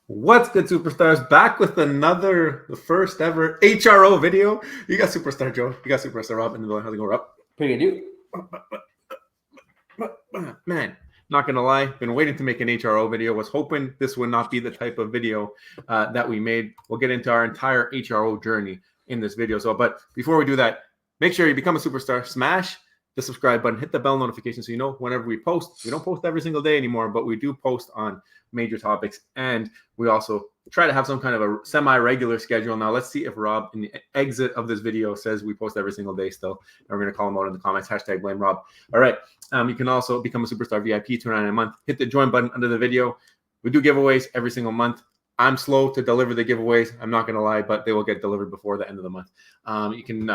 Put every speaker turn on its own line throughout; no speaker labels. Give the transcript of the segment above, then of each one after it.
What's good, superstars? Back with the first ever HRO video. You got Superstar Joe. You got Superstar Rob in the building. How's it going, Rob?
Pretty good,
dude. Man, not gonna lie, been waiting to make an HRO video. Was hoping this would not be the type of video that we made. We'll get into our entire HRO journey in this video. But before we do that, make sure you become a superstar. Smash the subscribe button, hit the bell notification so you know whenever we post. We don't post every single day anymore, but we do post on major topics, and we also try to have some kind of a semi-regular schedule. Now let's see if Rob in the exit of this video says we post every single day still, and we're going to call him out in the comments. Hashtag blame Rob. All right, you can also become a superstar VIP, $2.99 a month. Hit the join button under the video. We do giveaways every single month. I'm slow to deliver the giveaways, I'm not going to lie, but they will get delivered before the end of the month. You can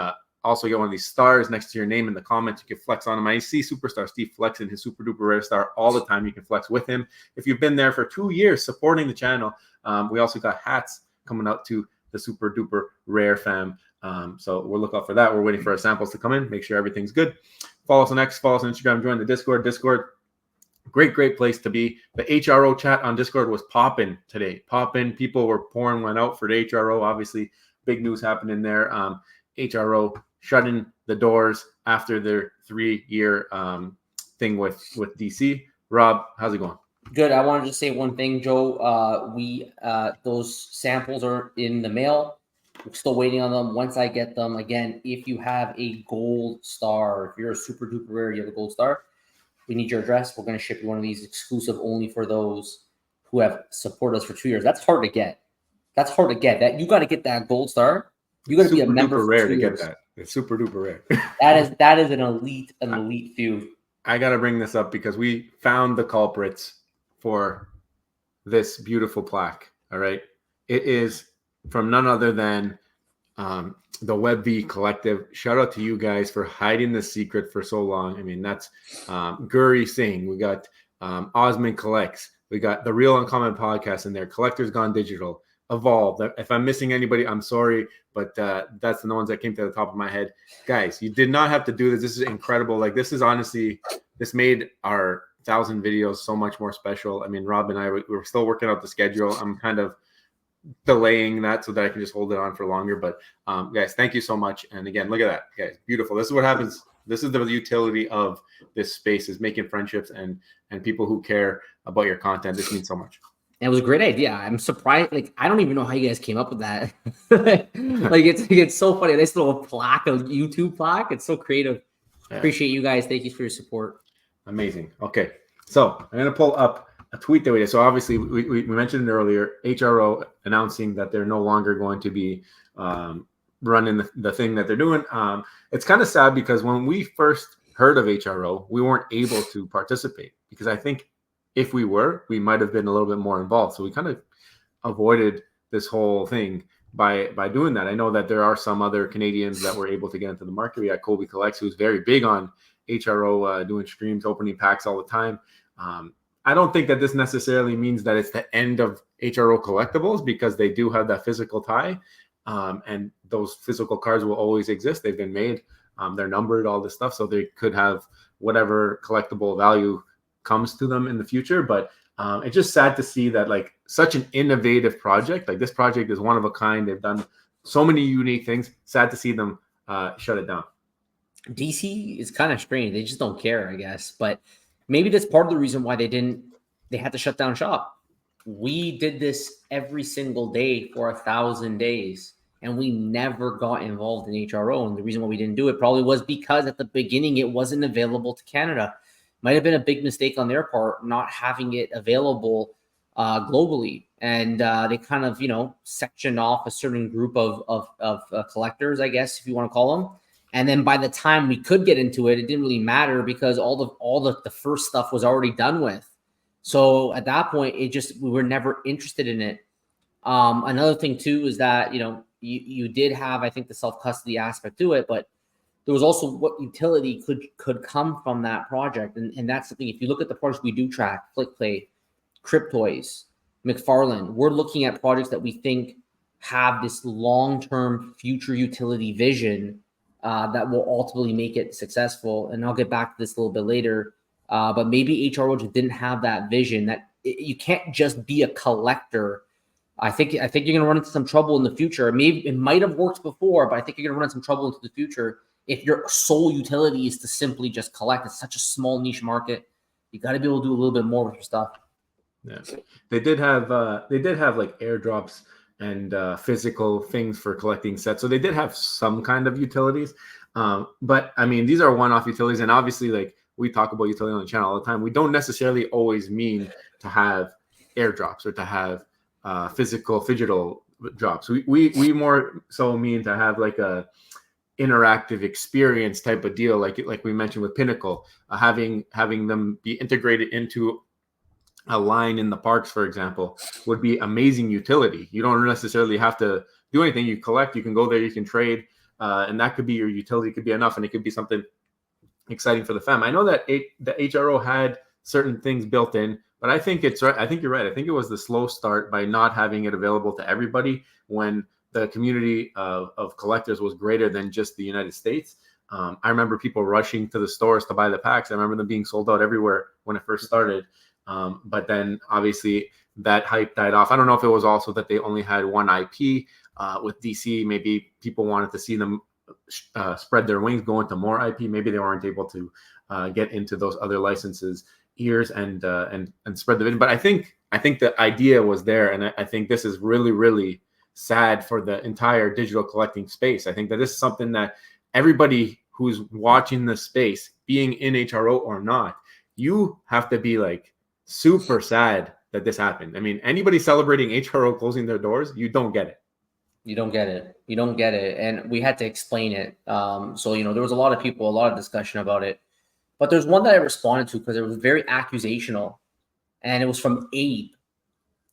also get one of these stars next to your name in the comments. You can flex on them. I see Superstar Steve flexing his super duper rare star all the time. You can flex with him. If you've been there for 2 years supporting the channel, we also got hats coming out to the super duper rare fam. So we'll look out for that. We're waiting for our samples to come in. Make sure everything's good. Follow us on X, follow us on Instagram, join the Discord. Great place to be. The HRO chat on Discord was popping today. Popping. People were pouring one out for the HRO. Obviously, big news happening there. HRO shutting the doors after their 3-year thing with DC. Rob, how's it going?
Good. I wanted to say one thing, Joe. Those samples are in the mail. We're still waiting on them. Once I get them, again, if you have a gold star, if you're a super duper rare, you have a gold star, we need your address. We're going to ship you one of these exclusive only for those who have supported us for 2 years. That's hard to get. That you got to get that gold star. You got to be a member for
rare
2 years.
Get that. It's super duper rare.
that is an elite few.
I got to bring this up because we found the culprits for this beautiful plaque. All right. It is from none other than the WebV collective. Shout out to you guys for hiding the secret for so long. I mean, that's Guri Singh. We got Osman Collects. We got the Real Uncommon podcast in there. Collectors Gone Digital. Evolved. If I'm missing anybody, I'm sorry, but that's the ones that came to the top of my head. Guys, you did not have to do this. This is incredible. Like, this is honestly, this made our 1,000 videos so much more special. I mean, Rob and I, we're still working out the schedule. I'm kind of delaying that so that I can just hold it on for longer. But guys, thank you so much. And again, look at that, guys. Beautiful. This is what happens. This is the utility of this space, is making friendships and people who care about your content. This means so much.
It was a great idea. I'm surprised. Like, I don't even know how you guys came up with that. Like, it's so funny. This little plaque, a YouTube plaque. It's so creative. Yeah. Appreciate you guys. Thank you for your support.
Amazing. Okay, so I'm gonna pull up a tweet that we did. So obviously we mentioned it earlier. HRO announcing that they're no longer going to be running the thing that they're doing. It's kind of sad because when we first heard of HRO, we weren't able to participate because I think if we were, we might have been a little bit more involved. So we kind of avoided this whole thing by doing that. I know that there are some other Canadians that were able to get into the market. We got Colby Collects, who's very big on HRO, doing streams, opening packs all the time. I don't think that this necessarily means that it's the end of HRO collectibles, because they do have that physical tie, and those physical cards will always exist. They've been made, they're numbered, all this stuff, so they could have whatever collectible value comes to them in the future. But it's just sad to see that, like, such an innovative project, like this project is one of a kind. They've done so many unique things. Sad to see them shut it down.
DC is kind of strange. They just don't care, I guess. But maybe that's part of the reason why they had to shut down shop. We did this every single day for 1,000 days, and we never got involved in HRO. And the reason why we didn't do it probably was because at the beginning it wasn't available to Canada. Might have been a big mistake on their part not having it available globally. And they kind of, sectioned off a certain group of collectors, I guess, if you want to call them. And then by the time we could get into it, it didn't really matter because all the first stuff was already done with. So at that point, we were never interested in it. Another thing too is that, you did have, I think, the self-custody aspect to it, but there was also what utility could come from that project. And that's the thing. If you look at the projects we do track, FlickPlay, Cryptoys, McFarlane, we're looking at projects that we think have this long-term future utility vision that will ultimately make it successful. And I'll get back to this a little bit later. But maybe HRO just didn't have that vision, that you can't just be a collector I think you're going to run into some trouble in the future. Maybe it might have worked before, but I think you're going to run into some trouble into the future if your sole utility is to simply just collect. It's such a small niche market. You got to be able to do a little bit more with your stuff.
Yeah, they did have like airdrops and physical things for collecting sets, so they did have some kind of utilities. But I mean, these are one-off utilities, and obviously, like we talk about utility on the channel all the time, we don't necessarily always mean to have airdrops or to have physical digital drops. We more so mean to have like a interactive experience type of deal, like we mentioned with Pinnacle, having them be integrated into a line in the parks, for example, would be amazing utility. You don't necessarily have to do anything. You collect, you can go there, you can trade, and that could be your utility. It could be enough, and it could be something exciting for the fam. I know that the HRO had certain things built in, but I think it's right. I think you're right. I think it was the slow start by not having it available to everybody when the community of collectors was greater than just the United States. I remember people rushing to the stores to buy the packs. I remember them being sold out everywhere when it first started. But then obviously that hype died off. I don't know if it was also that they only had one IP with DC. Maybe people wanted to see them spread their wings, go into more IP. Maybe they weren't able to get into those other licenses ears and spread the vision. But I think the idea was there, and I think this is really sad for the entire digital collecting space. I think that this is something that everybody who's watching this space, being in HRO or not, you have to be like super sad that this happened. I mean, anybody celebrating HRO closing their doors, you don't get it.
You don't get it. You don't get it. And we had to explain it. So, you know, there was a lot of people, a lot of discussion about it. But there's one that I responded to because it was very accusational. And it was from Abe.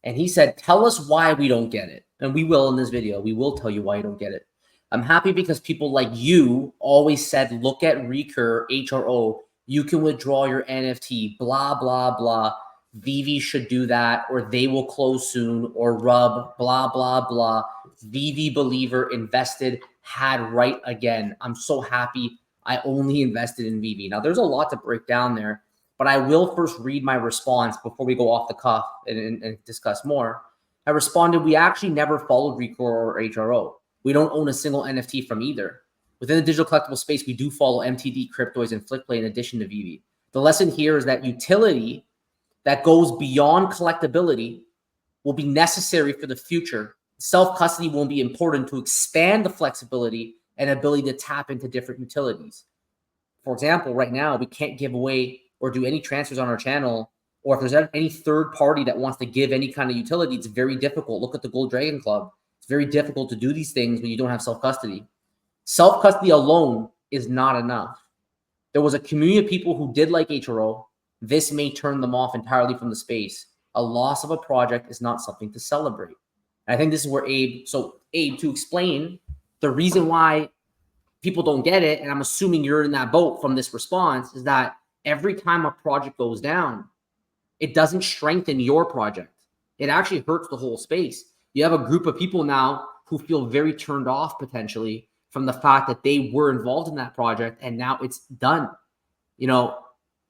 And he said, tell us why we don't get it. And we will in this video. We will tell you why you don't get it. I'm happy because people like you always said, look at Recur, HRO. You can withdraw your NFT, blah, blah, blah. Veve should do that, or they will close soon, or Rub, blah, blah, blah. Veve believer, invested, had right again. I'm so happy I only invested in Veve. Now, there's a lot to break down there, but I will first read my response before we go off the cuff and discuss more. I responded, we actually never followed Recur or HRO. We don't own a single NFT from either. Within the digital collectible space, we do follow MTD, Cryptoids, and FlickPlay in addition to Veve. The lesson here is that utility that goes beyond collectability will be necessary for the future. Self-custody will be important to expand the flexibility and ability to tap into different utilities. For example, right now, we can't give away or do any transfers on our channel, or if there's any third party that wants to give any kind of utility, it's very difficult. Look at the Gold Dragon Club. It's very difficult to do these things when you don't have self-custody. Self-custody alone is not enough. There was a community of people who did like HRO. This may turn them off entirely from the space. A loss of a project is not something to celebrate. And I think this is where Abe, to explain the reason why people don't get it, and I'm assuming you're in that boat from this response, is that every time a project goes down, it doesn't strengthen your project. It actually hurts the whole space. You have a group of people now who feel very turned off potentially from the fact that they were involved in that project and now it's done. You know,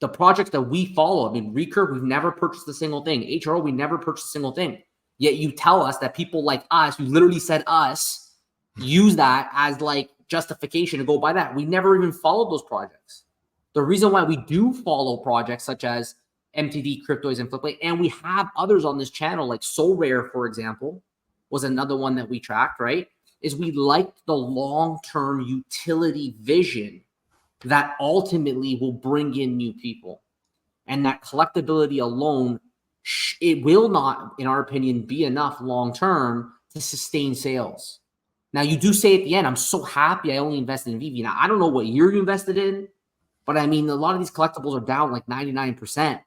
the projects that we follow, I mean, Recur, we've never purchased a single thing. HRO, we never purchased a single thing. Yet you tell us that people like us, who literally said us, use that as like justification to go buy that. We never even followed those projects. The reason why we do follow projects such as MTD, Cryptoids, and FlickPlay, and we have others on this channel, like So Rare, for example, was another one that we tracked, right? Is we liked the long-term utility vision that ultimately will bring in new people. And that collectability alone, it will not, in our opinion, be enough long-term to sustain sales. Now, you do say at the end, I'm so happy I only invested in Veve. Now, I don't know what year you invested in, but I mean, a lot of these collectibles are down like 99%.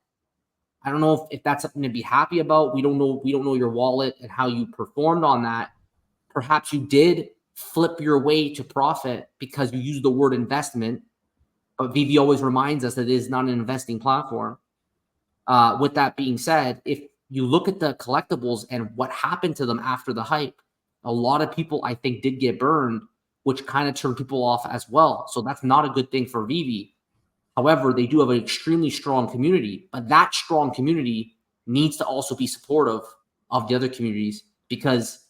I don't know if that's something to be happy about. We don't know your wallet and how you performed on that. Perhaps you did flip your way to profit because you used the word investment, but Veve always reminds us that it is not an investing platform. With that being said, if you look at the collectibles and what happened to them after the hype, a lot of people, I think, did get burned, which kind of turned people off as well. So that's not a good thing for Veve. However, they do have an extremely strong community, but that strong community needs to also be supportive of the other communities because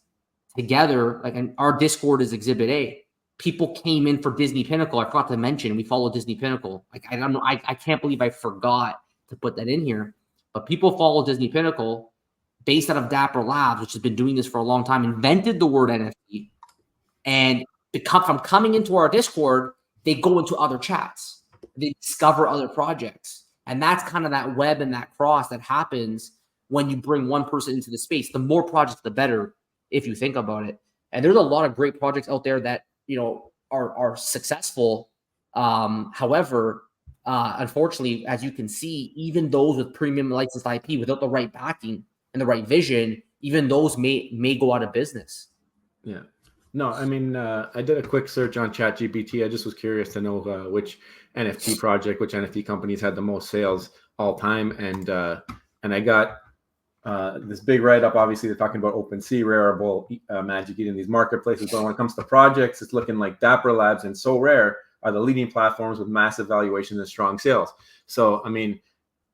together, like, and our Discord is Exhibit A. People came in for Disney Pinnacle. I forgot to mention we follow Disney Pinnacle. Like, I don't know, I can't believe I forgot to put that in here. But people follow Disney Pinnacle based out of Dapper Labs, which has been doing this for a long time, invented the word NFT. And from coming into our Discord, they go into other chats. They discover other projects. And that's kind of that web and that cross that happens when you bring one person into the space. The more projects, the better, if you think about it. And there's a lot of great projects out there that, you know, are successful. However, unfortunately, as you can see, even those with premium licensed IP without the right backing and the right vision, even those may go out of business.
Yeah. No, I mean, I did a quick search on ChatGPT. I just was curious to know which NFT project, which NFT companies had the most sales all time, and I got this big write-up. Obviously, they're talking about OpenSea, Rareable, Magic Eden, these marketplaces. But when it comes to projects, it's looking like Dapper Labs and So Rare are the leading platforms with massive valuations and strong sales. So, I mean,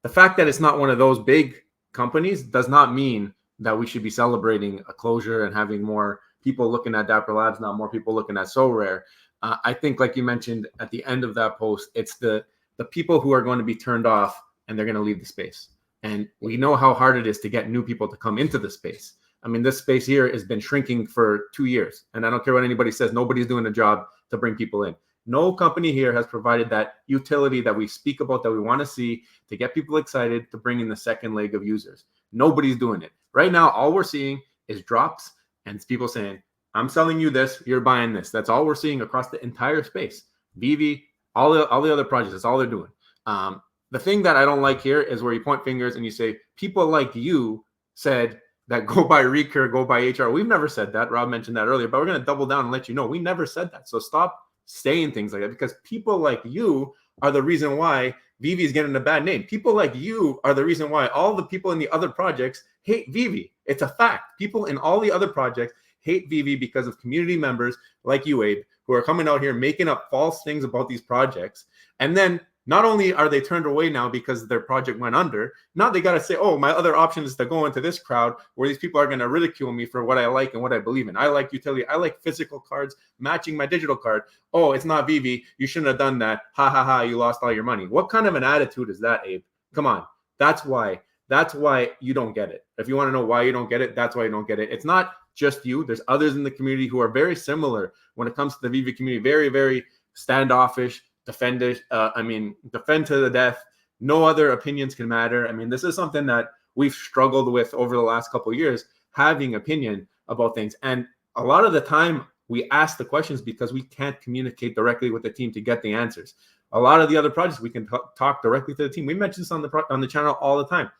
the fact that it's not one of those big companies does not mean that we should be celebrating a closure and having more people looking at Dapper Labs, not more people looking at So Rare. I think, like you mentioned at the end of that post, it's the people who are going to be turned off and they're going to leave the space. And we know how hard it is to get new people to come into the space. I mean, this space here has been shrinking for 2 years. And I don't care what anybody says, nobody's doing a job to bring people in. No company here has provided that utility that we speak about, that we want to see, to get people excited to bring in the second leg of users. Nobody's doing it. Right now, all we're seeing is drops and it's people saying, I'm selling you this, you're buying this. That's all we're seeing across the entire space. veve, all the other projects, that's all they're doing. The thing that I don't like here is where you point fingers and you say, people like you said that go buy Recur, go buy HR. We've never said that. Rob mentioned that earlier, but we're going to double down and let you know we never said that. So stop saying things like that, because people like you are the reason why veve is getting a bad name. People like you are the reason why all the people in the other projects hate veve. It's a fact. People in all the other projects hate veve because of community members like you, Abe, who are coming out here making up false things about these projects. And then not only are they turned away now because their project went under, now they got to say, oh, my other option is to go into this crowd where these people are going to ridicule me for what I like and what I believe in. I like utility. I like physical cards matching my digital card. Oh, it's not veve. You shouldn't have done that. Ha, ha, ha. You lost all your money. What kind of an attitude is that, Abe? Come on. That's why you don't get it. If you want to know why you don't get it, that's why you don't get it. It's not just you. There's others in the community who are very similar when it comes to the veve community. Very, very standoffish. Defend to the death. No other opinions can matter. I mean, this is something that we've struggled with over the last couple of years, having opinion about things. And a lot of the time we ask the questions because we can't communicate directly with the team to get the answers. A lot of the other projects, we can talk directly to the team. We mention this on the channel all the time.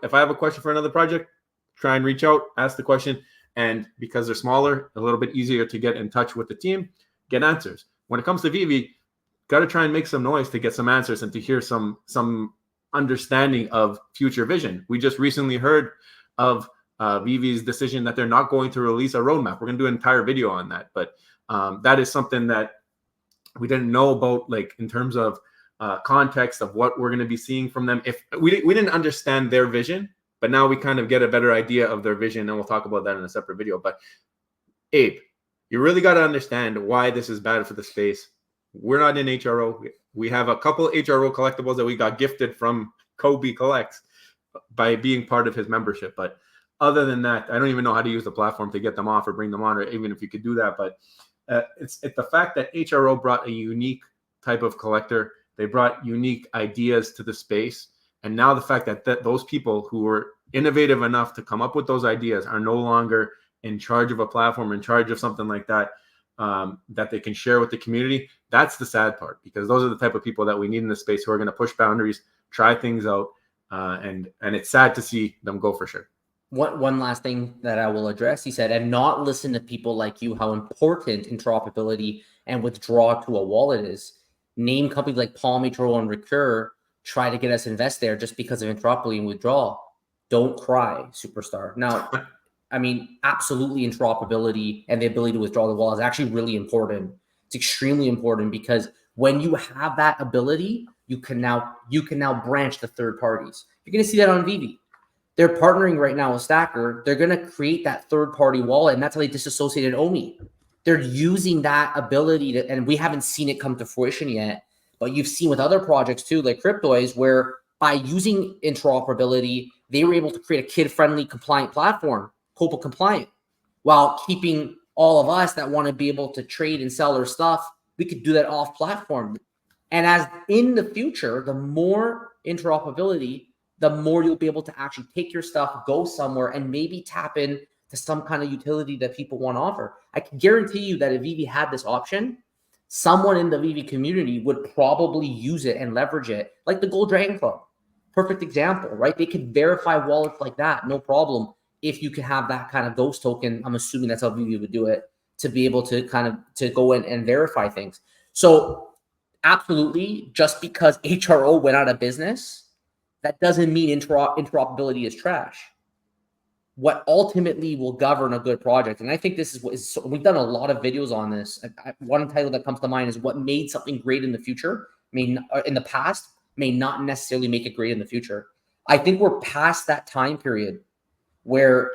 If I have a question for another project, try and reach out, ask the question. And because they're smaller, a little bit easier to get in touch with the team, get answers. When it comes to veve, got to try and make some noise to get some answers and to hear some understanding of future vision. We just recently heard of veve's decision that they're not going to release a roadmap. We're going to do an entire video on that, but that is something that we didn't know about, like in terms of context of what we're going to be seeing from them. If we didn't understand their vision, but now we kind of get a better idea of their vision, and we'll talk about that in a separate video. But Abe, you really got to understand why this is bad for the space. We're not in HRO. We have a couple HRO collectibles that we got gifted from Kobe Collects by being part of his membership. But other than that, I don't even know how to use the platform to get them off or bring them on, or even if you could do that. But it's the fact that HRO brought a unique type of collector. They brought unique ideas to the space. And now the fact that those people who were innovative enough to come up with those ideas are no longer in charge of a platform, in charge of something like that, that they can share with the community. That's the sad part, because those are the type of people that we need in the space who are going to push boundaries, try things out, and it's sad to see them go for sure.
One last thing that I will address, he said, and not listen to people like you, how important interoperability and withdraw to a wallet is. Name companies like Palmetro and Recur try to get us invest there just because of interoperability and withdrawal. Don't cry, superstar. Now, I mean, absolutely interoperability and the ability to withdraw the wallet is actually really important. It's extremely important, because when you have that ability, you can now branch to third parties. You're going to see that on veve. They're partnering right now with Stacker. They're going to create that third-party wallet, and that's how they disassociated Omi. They're using that ability to, and we haven't seen it come to fruition yet, but you've seen with other projects too, like Cryptoys, where by using interoperability, they were able to create a kid-friendly, compliant platform, COPA compliant, while keeping all of us that want to be able to trade and sell our stuff. We could do that off platform. And as in the future, the more interoperability, the more you'll be able to actually take your stuff, go somewhere, and maybe tap in to some kind of utility that people want to offer. I can guarantee you that if Veve had this option, someone in the Veve community would probably use it and leverage it, like the Gold Dragon Club. Perfect example, right? They could verify wallets like that, no problem. If you could have that kind of ghost token, I'm assuming that's how Veve would do it, to be able to kind of to go in and verify things. So absolutely, just because HRO went out of business, that doesn't mean interoperability is trash. What ultimately will govern a good project, and I think this is what is, we've done a lot of videos on this. One title that comes to mind is what made something great in the future, in the past, may not necessarily make it great in the future. I think we're past that time period where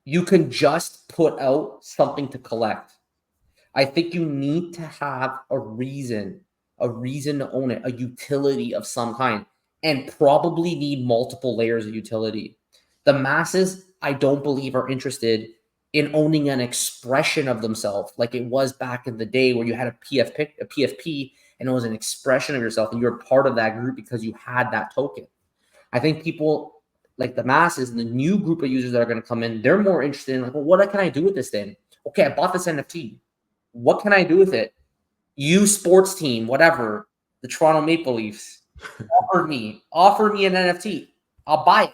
you can just put out something to collect. I think you need to have a reason to own it, a utility of some kind, and probably need multiple layers of utility. The masses, I don't believe, are interested in owning an expression of themselves like it was back in the day where you had a PFP and it was an expression of yourself and you're part of that group because you had that token. I think people like the masses and the new group of users that are going to come in, they're more interested in like, well, what can I do with this thing? Okay, I bought this NFT. What can I do with it? You sports team, whatever, the Toronto Maple Leafs offer me an NFT. I'll buy it.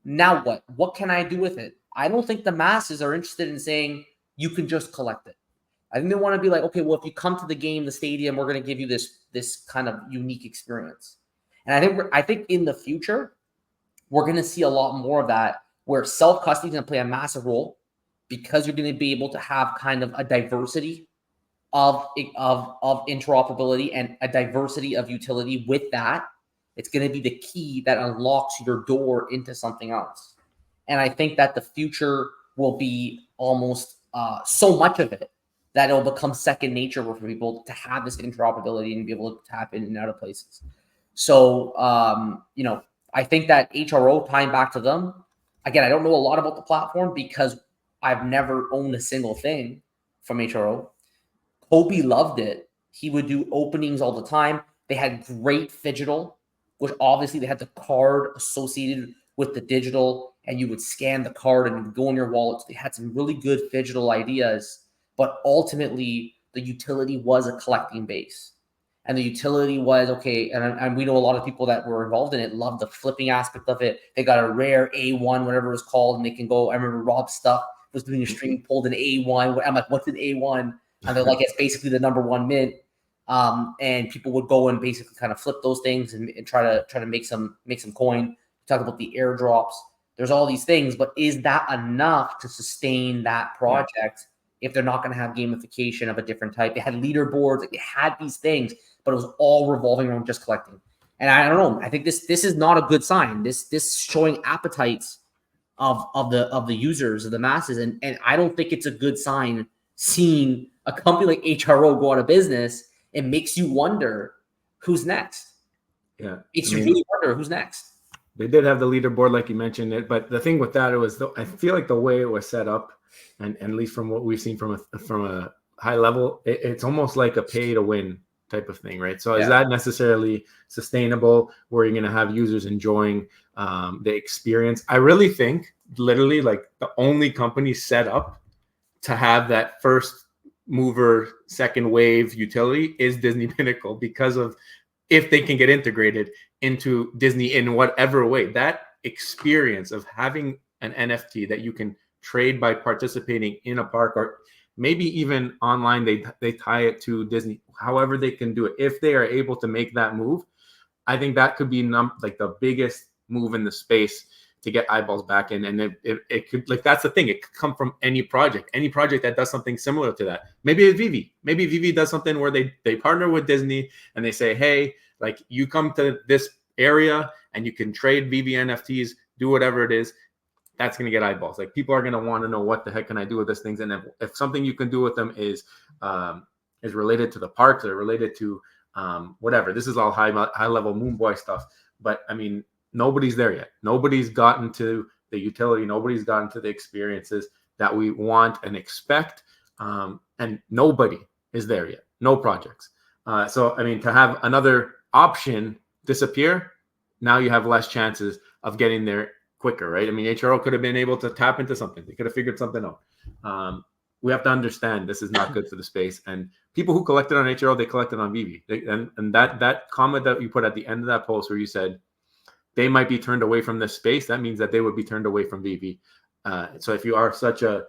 Now what? What can I do with it? I don't think the masses are interested in saying you can just collect it. I think they want to be like, okay, well, if you come to the game, the stadium, we're going to give you this kind of unique experience. And I think in the future, we're going to see a lot more of that, where self-custody is going to play a massive role because you're going to be able to have kind of a diversity of interoperability and a diversity of utility. With that, it's going to be the key that unlocks your door into something else. And I think that the future will be almost so much of it that it'll become second nature for people to have this interoperability and be able to tap in and out of places. So, I think that HRO, tying back to them, again, I don't know a lot about the platform because I've never owned a single thing from HRO. Kobe loved it. He would do openings all the time. They had great digital, which obviously they had the card associated with the digital, and you would scan the card and it would go in your wallet. So they had some really good digital ideas, but ultimately the utility was a collecting base. And the utility was, okay, and we know a lot of people that were involved in it loved the flipping aspect of it. They got a rare A1, whatever it was called, and they can go. I remember Rob Stuff was doing a stream, pulled an A1. I'm like, what's an A1? And they're like, it's basically the number one mint. And people would go and basically kind of flip those things and try to make some coin. Talk about the airdrops. There's all these things, but is that enough to sustain that project if they're not going to have gamification of a different type? They had leaderboards, like they had these things, but it was all revolving around just collecting. And I don't know. I think this is not a good sign. This showing appetites of the users, of the masses, and I don't think it's a good sign seeing a company like HRO go out of business. It makes you wonder who's next.
Yeah,
Makes you really wonder who's next.
They did have the leaderboard, like you mentioned it, but the thing with that, it was I feel like the way it was set up, and at least from what we've seen from a high level, it's almost like a pay to win type of thing, right? So is that necessarily sustainable where you're going to have users enjoying the experience? I really think literally like the only company set up to have that first mover, second wave utility is Disney Pinnacle, because of if they can get integrated into Disney in whatever way, that experience of having an NFT that you can trade by participating in a park, or maybe even online, they tie it to Disney, however they can do it. If they are able to make that move, I think that could be like the biggest move in the space to get eyeballs back in. And it could, like, that's the thing. It could come from any project that does something similar to that. Maybe it's Veve. Maybe Veve does something where they partner with Disney and they say, hey, like, you come to this area and you can trade Veve NFTs do whatever it is, that's going to get eyeballs. Like people are going to want to know what the heck can I do with these things. And if something you can do with them is related to the parks or related to whatever, this is all high level Moon Boy stuff. But I mean, nobody's there yet. Nobody's gotten to the utility. Nobody's gotten to the experiences that we want and expect. And nobody is there yet. No projects. So, I mean, to have another option disappear, now you have less chances of getting there quicker, right? I mean, HRO could have been able to tap into something. They could have figured something out. We have to understand this is not good for the space. And people who collected on HRO, they collected on veve. And that comment that you put at the end of that post where you said they might be turned away from this space, that means that they would be turned away from veve. So if you are such a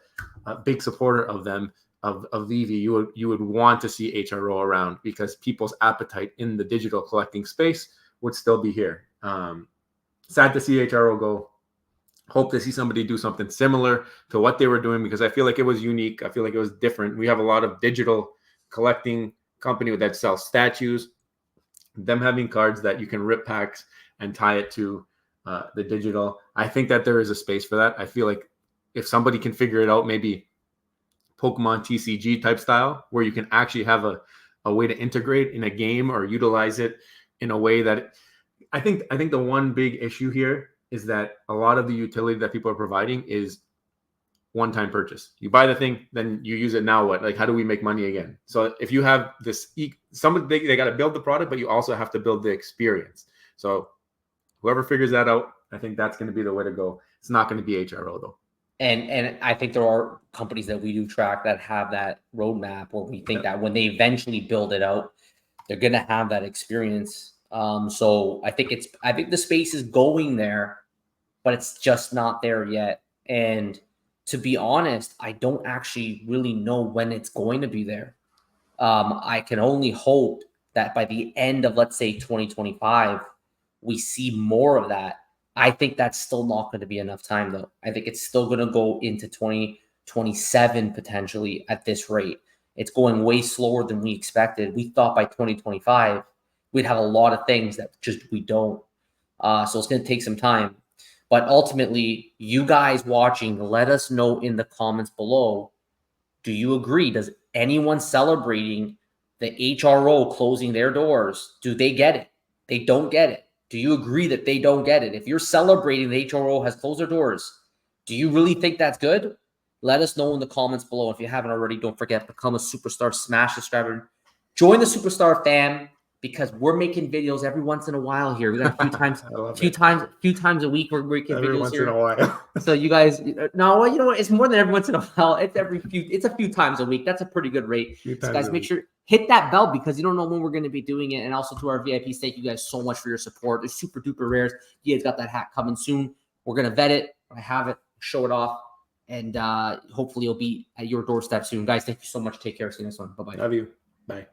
big supporter of them, of veve, you would want to see HRO around, because people's appetite in the digital collecting space would still be here. Sad to see HRO go. Hope to see somebody do something similar to what they were doing, because I feel like it was unique. I feel like it was different. We have a lot of digital collecting company that sells statues, them having cards that you can rip packs and tie it to the digital. I think that there is a space for that. I feel like if somebody can figure it out, maybe Pokemon TCG type style, where you can actually have a way to integrate in a game or utilize it in a way that I think the one big issue here is that a lot of the utility that people are providing is one-time purchase. You buy the thing, then you use it. Now what? Like, how do we make money again? So if you have this, they got to build the product, but you also have to build the experience. So whoever figures that out, I think that's going to be the way to go. It's not going to be HRO though.
And I think there are companies that we do track that have that roadmap where we think that when they eventually build it out, they're going to have that experience. So I think the space is going there, but it's just not there yet. And to be honest, I don't actually really know when it's going to be there. I can only hope that by the end of, let's say, 2025, we see more of that. I think that's still not going to be enough time, though. I think it's still going to go into 2027 potentially at this rate. It's going way slower than we expected. We thought by 2025 we'd have a lot of things that just we don't. So it's going to take some time. But ultimately, you guys watching, let us know in the comments below. Do you agree? Does anyone celebrating the HRO closing their doors, do they get it? They don't get it. Do you agree that they don't get it? If you're celebrating the HRO has closed their doors, do you really think that's good? Let us know in the comments below. If you haven't already, don't forget, become a superstar, smash the subscribe, join the superstar fam, because we're making videos every once in a while here. We got a few times, few times a week we're making
every
videos
once
here.
in a while.
So you guys, no, you know what? It's more than every once in a while. It's a few times a week. That's a pretty good rate. So guys, make sure hit that bell, because you don't know when we're going to be doing it. And also to our VIPs, thank you guys so much for your support. It's super duper rares. You guys got that hat coming soon. We're gonna vet it. I have it. Show it off, and hopefully it'll be at your doorstep soon, guys. Thank you so much. Take care. See you next one. Bye bye.
Love you. Bye.